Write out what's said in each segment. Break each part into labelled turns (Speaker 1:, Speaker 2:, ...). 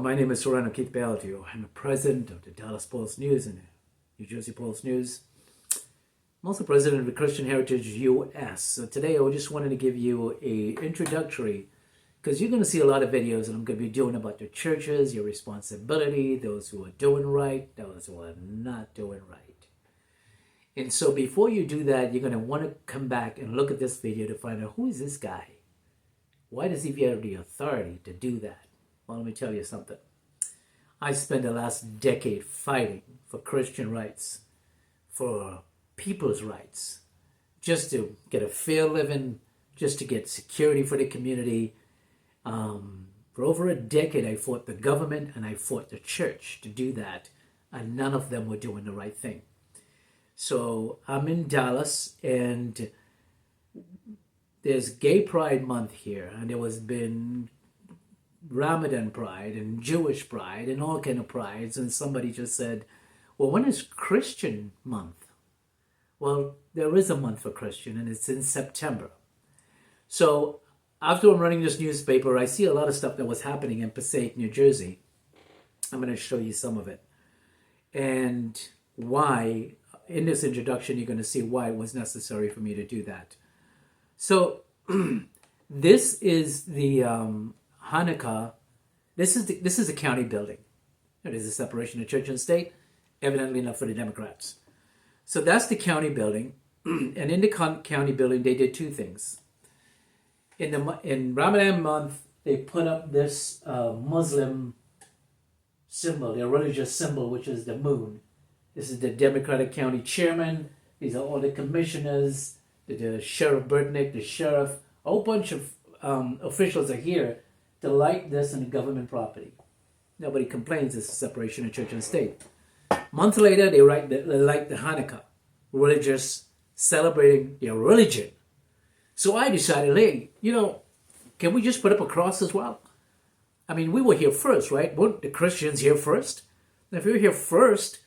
Speaker 1: My name is Sirrano Keith Baldeo. I'm the president of the Dallas Pulse News and the New Jersey Pulse News. I'm also president of the Christian Heritage US. So today I just wanted to give you a introductory, because you're going to see a lot of videos that I'm going to be doing about the churches, your responsibility, those who are doing right, those who are not doing right. And so before you do that, you're going to want to come back and look at this video to find out, who is this guy? Why does he have the authority to do that? Well, let me tell you something. I spent the last decade fighting for Christian rights, for people's rights, just to get a fair living, just to get security for the community. For over a decade, I fought the government and I fought the church to do that, and none of them were doing the right thing. So I'm in Dallas, and there's Gay Pride Month here, and there has been Ramadan Pride and Jewish Pride and all kind of prides, and somebody just said, well, when is Christian month? Well, there is a month for Christian, and it's in September. So after I'm running this newspaper, I see a lot of stuff that was happening in Passaic, New Jersey. I'm going to show you some of it. And why, in this introduction, you're going to see why it was necessary for me to do that. So this is the Hanukkah. This is the county building. It is a separation of church and state, evidently not for the Democrats. So that's the county building, and in the county building they did two things. In Ramadan month, they put up this Muslim symbol, their religious symbol, which is the moon. This is the Democratic county chairman. These are all the commissioners, the sheriff Burtnick, the sheriff. A whole bunch of officials are here to light this in the government property. Nobody complains. It's a separation of church and state. A month later, they light the Hanukkah, religious, celebrating their religion. So I decided, hey, can we just put up a cross as well? I mean, we were here first, right? Weren't the Christians here first? And if we were here first,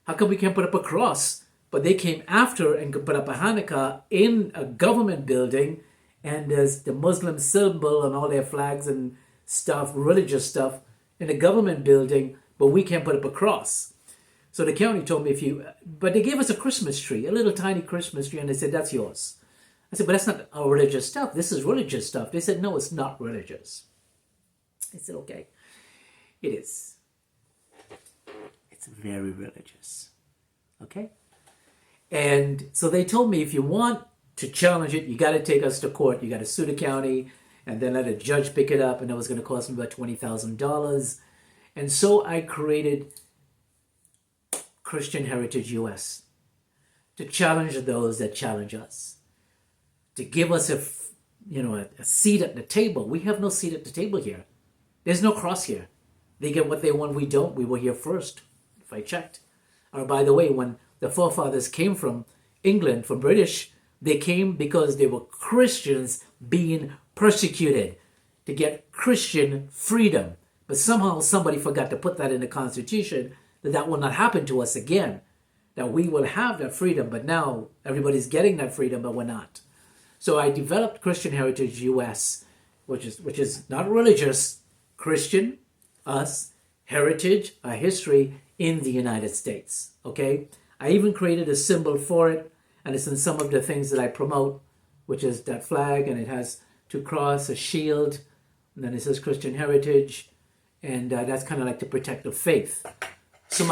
Speaker 1: how come we can't put up a cross? But they came after and could put up a Hanukkah in a government building, and there's the Muslim symbol and all their flags and stuff, religious stuff, in a government building, but we can't put up a cross. So the county told me, but they gave us a Christmas tree, a little tiny Christmas tree, and they said, that's yours. I said, but that's not our religious stuff. This is religious stuff. They said, no, it's not religious. I said, okay, it is. It's very religious. Okay? And so they told me, if you want to challenge it, you got to take us to court. You got to sue the county and then let a judge pick it up, and that was going to cost me about $20,000. And so I created Christian Heritage US to challenge those that challenge us, to give us a seat at the table. We have no seat at the table here. There's no cross here. They get what they want, we don't. We were here first, if I checked. Or by the way, when the forefathers came from England, from British, they came because they were Christians being persecuted, to get Christian freedom. But somehow somebody forgot to put that in the Constitution, that will not happen to us again, that we will have that freedom. But now everybody's getting that freedom, but we're not. So I developed Christian Heritage US, which is not religious, Christian, us, heritage, a history in the United States. Okay? I even created a symbol for it, and it's in some of the things that I promote, which is that flag, and it has two crosses, a shield, and then it says Christian Heritage, and that's kind of like to protect the faith. So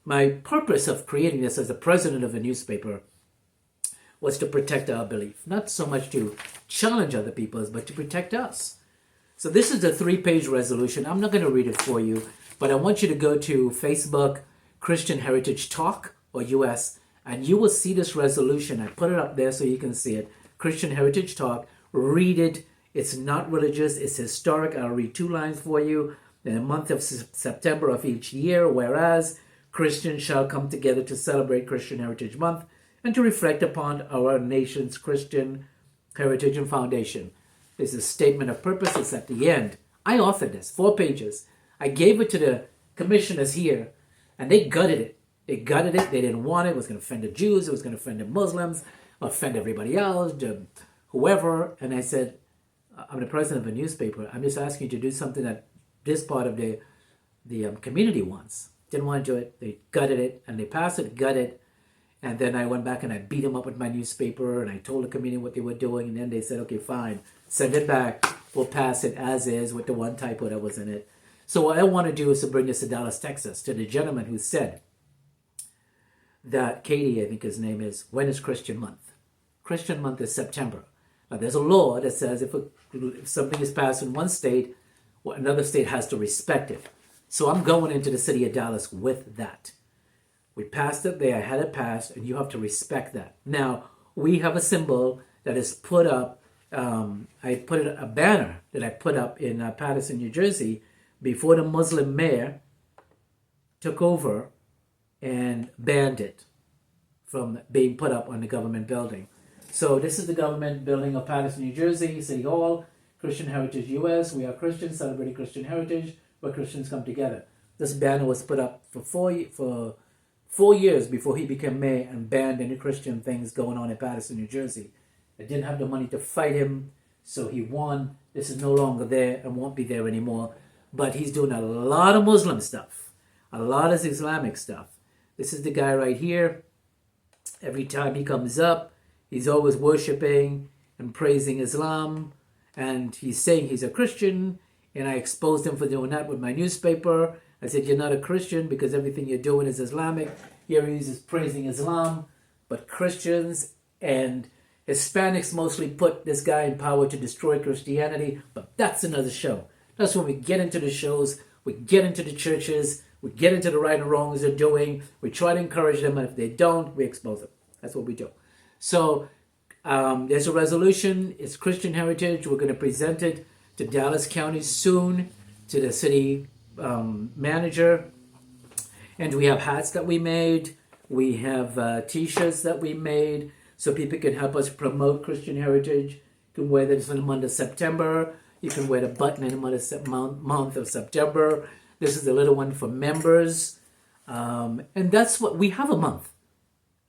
Speaker 1: my purpose of creating this as the president of a newspaper was to protect our belief, not so much to challenge other people's, but to protect us. So this is a 3-page resolution. I'm not going to read it for you, but I want you to go to Facebook, Christian Heritage Talk, or US, and you will see this resolution. I put it up there so you can see it. Christian Heritage Talk. Read it. It's not religious. It's historic. I'll read 2 lines for you. In the month of September of each year, whereas Christians shall come together to celebrate Christian Heritage Month and to reflect upon our nation's Christian heritage and foundation. There's a statement of purpose. It's at the end. I authored this, 4 pages. I gave it to the commissioners here, and they gutted it. They gutted it. They didn't want it. It was going to offend the Jews. It was going to offend the Muslims, offend everybody else, whoever. And I said, I'm the president of a newspaper. I'm just asking you to do something that this part of the community wants. Didn't want to do it. They gutted it, and they passed it, gutted. And then I went back and I beat them up with my newspaper, and I told the community what they were doing. And then they said, okay, fine, send it back. We'll pass it as is with the one typo that was in it. So what I want to do is to bring this to Dallas, Texas, to the gentleman who said that, Katie, I think his name is, when is Christian month? Christian month is September. Now, there's a law that says if something is passed in one state, well, another state has to respect it. So I'm going into the city of Dallas with that. We passed it there, I had it passed, and you have to respect that. Now, we have a symbol that is put up. I put a banner that I put up in Paterson, New Jersey, before the Muslim mayor took over and banned it from being put up on the government building. So this is the government building of Paterson, New Jersey, City Hall, Christian Heritage US. We are Christians, celebrating Christian heritage, where Christians come together. This banner was put up for four years before he became mayor and banned any Christian things going on in Paterson, New Jersey. They didn't have the money to fight him, so he won. This is no longer there and won't be there anymore. But he's doing a lot of Muslim stuff, a lot of Islamic stuff. This is the guy right here. Every time he comes up, he's always worshiping and praising Islam. And he's saying he's a Christian. And I exposed him for doing that with my newspaper. I said, you're not a Christian because everything you're doing is Islamic. Here he is praising Islam. But Christians and Hispanics mostly put this guy in power to destroy Christianity. But that's another show. That's when we get into the shows. We get into the churches. We get into the right and wrongs they're doing. We try to encourage them. And if they don't, we expose them. That's what we do. So there's a resolution. It's Christian Heritage. We're going to present it to Dallas County soon, to the city manager. And we have hats that we made. We have t-shirts that we made so people can help us promote Christian heritage. You can wear this in the month of September. You can wear the button in the month of September. This is the little one for members. And that's what we have a month.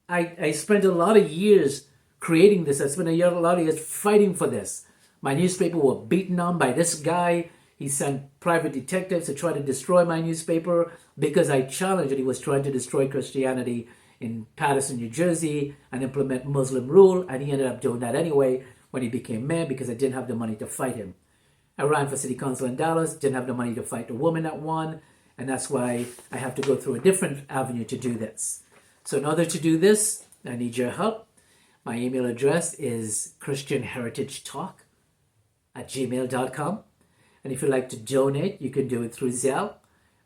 Speaker 1: I spent a lot of years creating this. I spent a lot of years fighting for this. My newspaper were beaten on by this guy. He sent private detectives to try to destroy my newspaper because I challenged that he was trying to destroy Christianity in Paterson, New Jersey, and implement Muslim rule. And he ended up doing that anyway when he became mayor because I didn't have the money to fight him. I ran for city council in Dallas, didn't have the money to fight the woman that won. And that's why I have to go through a different avenue to do this. So in order to do this, I need your help. My email address is christianheritagetalk@gmail.com. And if you'd like to donate, you can do it through Zelle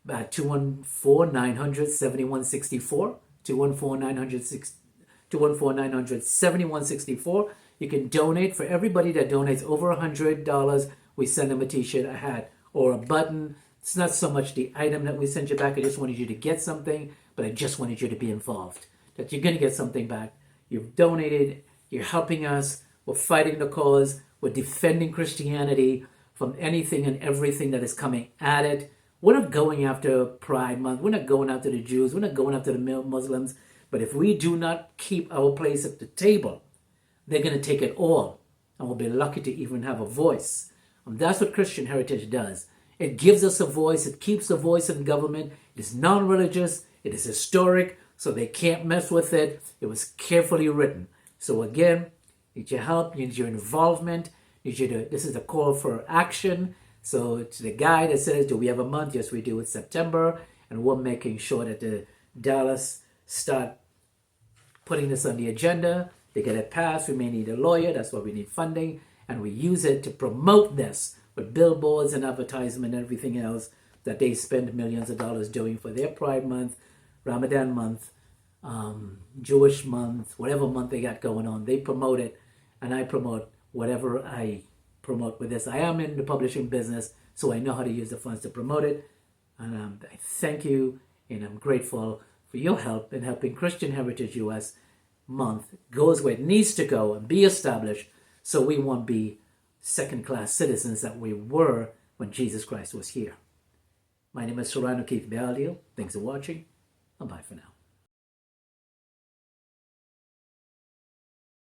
Speaker 1: at 214-900-7164, 214-900-7164. You can donate. For everybody that donates over $100, we send them a t-shirt, a hat, or a button. It's not so much the item that we send you back. I just wanted you to get something, but I just wanted you to be involved, that you're going to get something back. You've donated. You're helping us. We're fighting the cause. We're defending Christianity from anything and everything that is coming at it. We're not going after Pride Month. We're not going after the Jews. We're not going after the Muslims. But if we do not keep our place at the table, they're going to take it all. And we'll be lucky to even have a voice. And that's what Christian Heritage does. It gives us a voice. It keeps a voice in government. It is non-religious. It is historic. So they can't mess with it. It was carefully written. So again, need your help. Need your involvement. This is a call for action. So to the guy that says, do we have a month? Yes, we do. It's September. And we're making sure that the Dallas start putting this on the agenda. They get it passed. We may need a lawyer. That's why we need funding. And we use it to promote this with billboards and advertisement and everything else that they spend millions of dollars doing for their Pride Month, Ramadan month, Jewish month, whatever month they got going on. They promote it, and I promote whatever I promote with this. I am in the publishing business, so I know how to use the funds to promote it. And I thank you, and I'm grateful for your help in helping Christian Heritage US Month goes where it needs to go and be established, so we won't be second-class citizens that we were when Jesus Christ was here. My name is Sirrano Keith Baldeo. Thanks for watching, and bye for now.